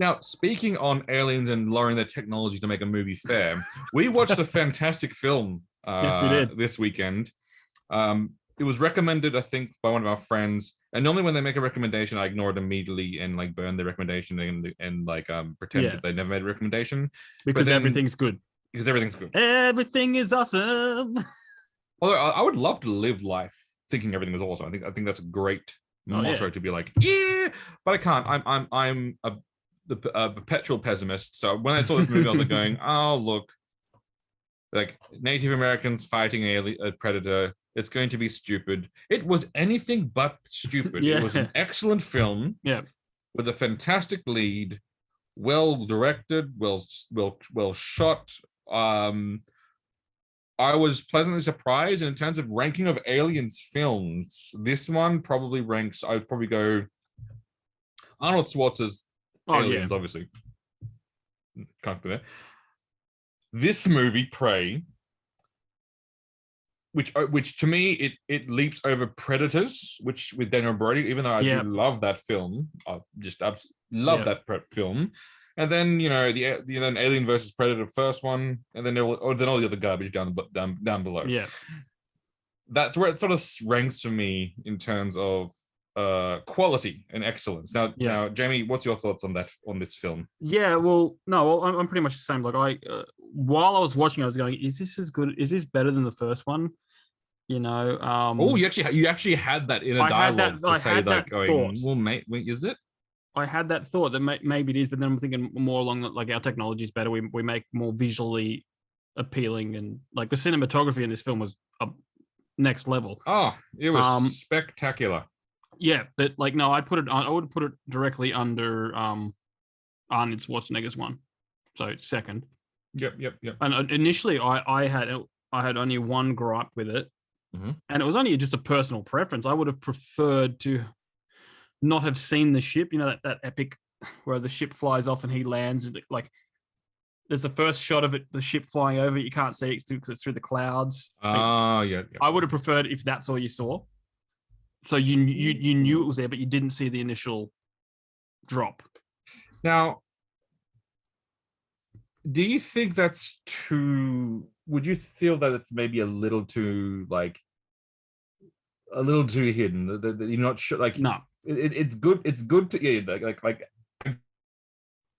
Now, speaking on aliens and lowering their technology to make a movie fair, we watched a fantastic film Yes, we did. this weekend. It was recommended, I think, by one of our friends. And normally, when they make a recommendation, I ignore it immediately and like burn the recommendation and like pretend that they never made a recommendation because everything's good. Because everything's good. Everything is awesome. Although I would love to live life thinking everything is awesome. I think that's a great motto to be like, yeah, but I can't. I'm a perpetual pessimist. So when I saw this movie, I was like going, oh look, like Native Americans fighting a predator. It's going to be stupid. It was anything but stupid. It was an excellent film. Yeah, with a fantastic lead, well directed, well shot. I was pleasantly surprised. And in terms of ranking of aliens films, this one probably ranks. I would probably go Arnold Schwarzenegger's Aliens, obviously. Can't do that. This movie, Prey, which to me it leaps over Predators, which with Daniel Brody, even though I do love that film, I just absolutely love that film. And then then Alien versus Predator, first one, and then all the other garbage down below. Yeah, that's where it sort of ranks for me in terms of quality and excellence. Now, Jamie, what's your thoughts on this film? Yeah, well, no, I'm pretty much the same. Like while I was watching, I was going, "Is this as good? Is this better than the first one?" You actually had that in a dialogue to say that going. Well, mate, is it? I had that thought that maybe it is, but then I'm thinking more along that like our technology is better. We make more visually appealing, and like the cinematography in this film was next level. Oh, it was spectacular. Yeah, but like no, I would put it directly under Arnold Schwarzenegger's one, so second. Yep. And initially, I had only one gripe with it, and it was only just a personal preference. I would have preferred to not have seen the ship. You know that epic where the ship flies off and he lands, and like there's the first shot of it, the ship flying over. You can't see it because it's through the clouds. Yeah. I would have preferred if that's all you saw. So you knew it was there, but you didn't see the initial drop. Now, do you think that's too? Would you feel that it's maybe a little too hidden? That you're not sure. Like, no, it's good. It's good to like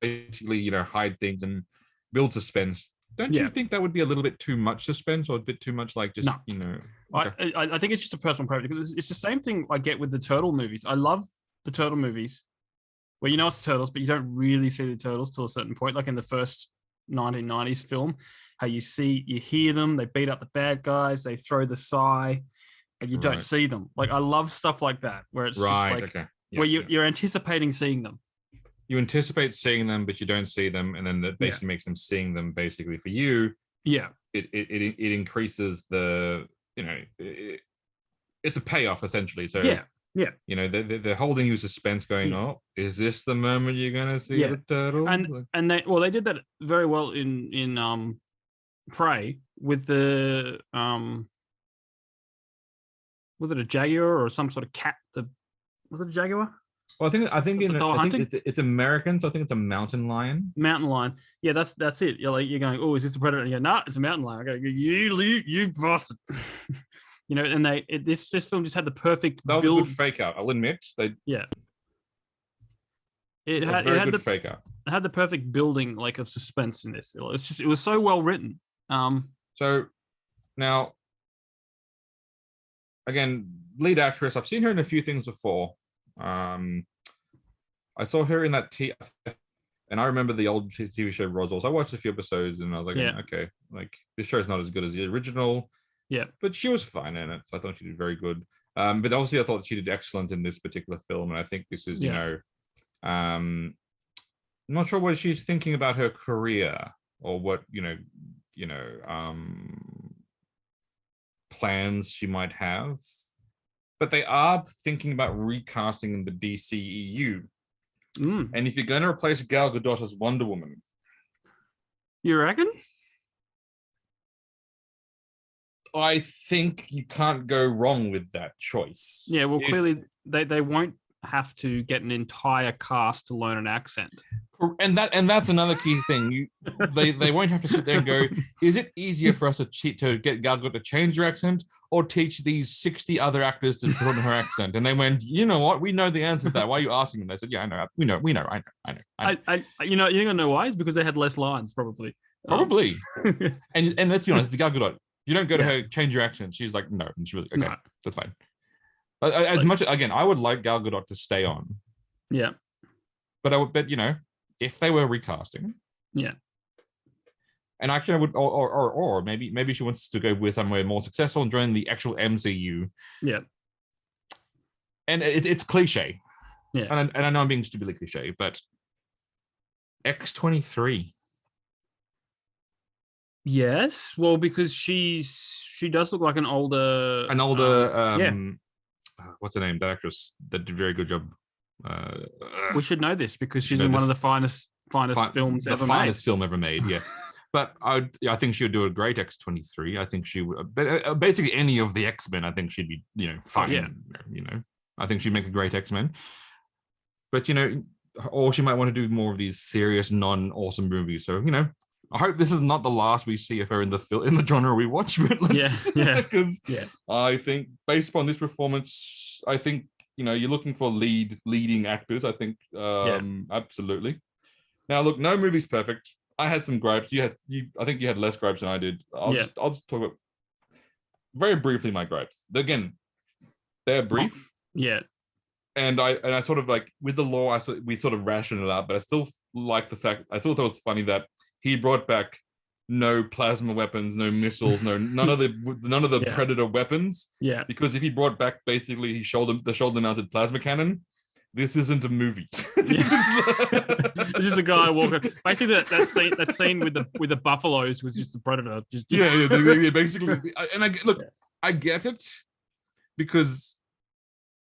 basically hide things and build suspense. Don't you think that would be a little bit too much suspense, or a bit too much like just Okay. I think it's just a personal preference because it's the same thing I get with the turtle movies. I love the turtle movies where it's turtles, but you don't really see the turtles till a certain point, like in the first 1990s film, how you hear them, they beat up the bad guys, they throw the sigh, and you don't see them. Like I love stuff like that where it's just like where you're anticipating seeing them. You anticipate seeing them, but you don't see them, and then that basically makes them seeing them. Basically, for you, it increases the it's a payoff essentially. So they're holding you suspense, going, oh, is this the moment you're gonna see the turtles? And they did that very well in Prey with the was it a jaguar or some sort of cat? Was it a jaguar? Well, I think it's American, so I think it's a mountain lion. Mountain lion. Yeah, that's it. You're going, oh, is this a predator? And you go, nah, it's a mountain lion. I go, you bastard. And this film just had the perfect build. A good fake out. I'll admit It had a good fake out. It had the perfect building of suspense in this. It was so well written. So now, again, lead actress. I've seen her in a few things before. I saw her in that and I remember the old TV show Roswell. So I watched a few episodes and I was like, okay, like this show's not as good as the original. Yeah, but she was fine in it. So I thought she did very good. But obviously I thought she did excellent in this particular film, and I think this is, I'm not sure what she's thinking about her career or what plans she might have. But they are thinking about recasting the DCEU. And if you're going to replace Gal Gadot as Wonder Woman, you reckon? I think you can't go wrong with that choice. Yeah, well, clearly they won't have to get an entire cast to learn an accent. And that's another key thing. They won't have to sit there and go, is it easier for us to get Gal Gadot to change her accent or teach these 60 other actors to put on her accent? And they went, you know what? We know the answer to that. Why are you asking them? They said, yeah, I know. We know. I know. You don't know why? It's because they had less lines, probably. Probably. And let's be honest, it's Gal Gadot. You don't go to her, change your accent. She's like, no. And she's really, okay, that's fine. As much, again, I would like Gal Gadot to stay on. Yeah. But if they were recasting. Yeah. And actually, I would, or maybe she wants to go with somewhere more successful and join the actual MCU. Yeah. And it's cliche. Yeah. And I know I'm being stupidly cliche, but X-23. Yes. Well, because she does look like an older. What's her name? That actress that did a very good job. We should know this because she's in one of the finest films ever made. The finest film ever made, yeah. But I think she would do a great X-23. I think she would, but basically any of the X-Men, I think she'd be, fine. I think she'd make a great X-Men. But or she might want to do more of these serious, non-awesome movies. So I hope this is not the last we see of her in the genre we watch. But I think based upon this performance, I think you're looking for leading actors. I think absolutely. Now look, no movie's perfect. I had some gripes. I think you had less gripes than I did. I'll just talk about very briefly my gripes. Again, they're brief. Yeah. And I sort of like with the law, we sort of rationed it out, but I still like the fact I still thought it was funny that he brought back no plasma weapons, no missiles, none of the Predator weapons. Yeah. Because if he brought back basically the shoulder-mounted plasma cannon, this isn't a movie. It's just a guy walking. Basically, that scene with the buffaloes was just the Predator. Basically. And I get it because,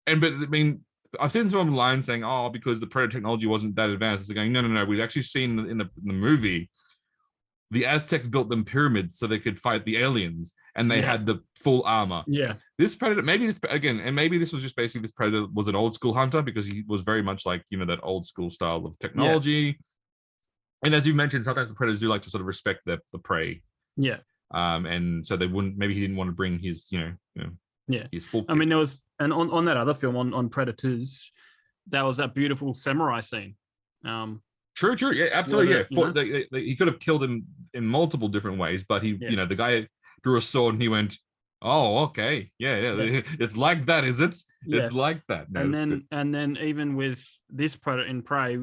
but I mean, I've seen some online saying, "Oh, because the Predator technology wasn't that advanced." It's going, no. We've actually seen in the movie, the Aztecs built them pyramids so they could fight the aliens, and they had the full armor. Yeah. This Predator, maybe this was just basically this Predator was an old school hunter because he was very much like that old school style of technology. Yeah. And as you mentioned, sometimes the Predators do like to sort of respect the prey. Yeah. And so they wouldn't. Maybe he didn't want to bring his his full. I mean, there was, and on that other film on Predators, that was that beautiful samurai scene. True. Yeah, absolutely. He could have killed him in multiple different ways, but the guy drew a sword and he went, "Oh, okay, yeah. It's like that, is it? Yeah. It's like that." No, and then even with this Predator in Prey,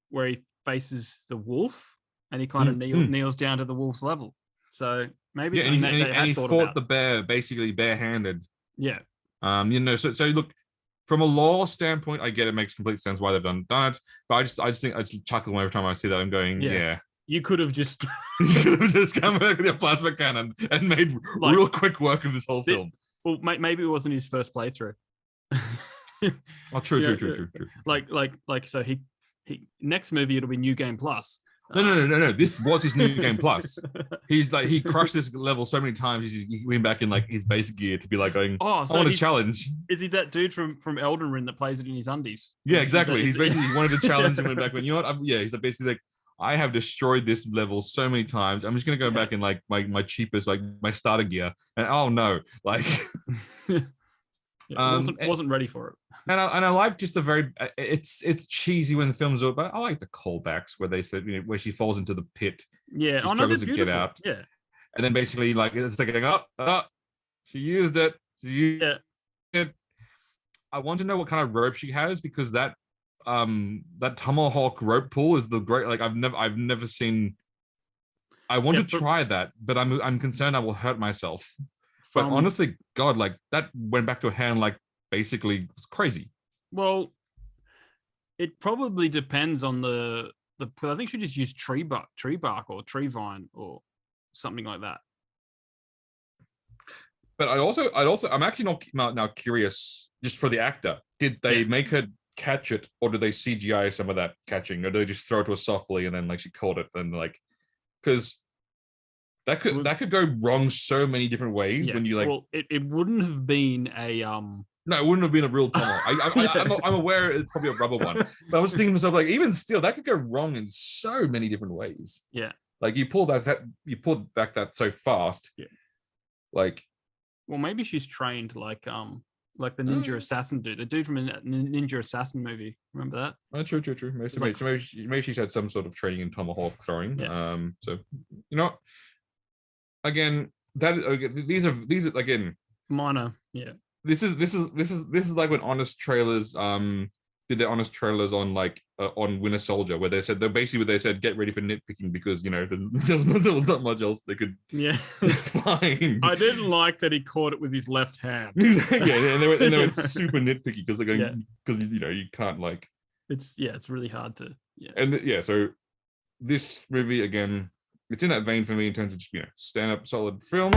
where he faces the wolf and he kind of kneels down to the wolf's level. So maybe he fought the bear basically barehanded. Yeah. So look, from a law standpoint, I get it makes complete sense why they've done it. But I just think I just chuckle every time I see that. I'm going, yeah. You could have just come back with your plasma cannon and made real quick work of this whole film. Well, maybe it wasn't his first playthrough. Oh, true. So he next movie it'll be New Game Plus. No. This was his New Game Plus. He crushed this level so many times. He went back in his basic gear to be like going, I want to challenge. Is he that dude from Elden Ring that plays it in his undies? Yeah, exactly. He wanted to challenge and went back. You know what? He's basically like, I have destroyed this level so many times. I'm just gonna go back in my cheapest, my starter gear. And oh no, wasn't ready for it. And I like just the very it's cheesy when the film's over, but I like the callbacks where they said where she falls into the pit. Yeah, she struggles to get out. Yeah, and then basically it's like going she used it. It. I want to know what kind of rope she has because that tomahawk rope pull is the great. I've never seen. I want to try that, but I'm concerned I will hurt myself. But honestly, God, that went back to a hand basically it's crazy. Well, it probably depends on the I think she just used tree bark or tree vine or something like that. But I'm actually now curious just for the actor. Did they make her catch it, or did they CGI some of that catching, or did they just throw it to her softly and then she caught it and because that could go wrong so many different ways when you Well, it wouldn't have been a No, it wouldn't have been a real tomahawk. I'm aware it's probably a rubber one, but I was thinking to myself, like, even still, that could go wrong in so many different ways. Yeah. Like you pulled back that so fast. Yeah. Like, well, maybe she's trained like the ninja assassin dude, the dude from a ninja assassin movie. Remember that? Oh, true. Maybe she's had some sort of training in tomahawk throwing. Yeah. So you know, again, these are again minor. Yeah. This is like when honest trailers did their honest trailers on like on Winter Soldier, where they said get ready for nitpicking because there was not much else they could find. I didn't like that he caught it with his left hand. And they went super nitpicky because they're going because you can't like it's really hard to so this movie again, it's in that vein for me in terms of just stand up solid film.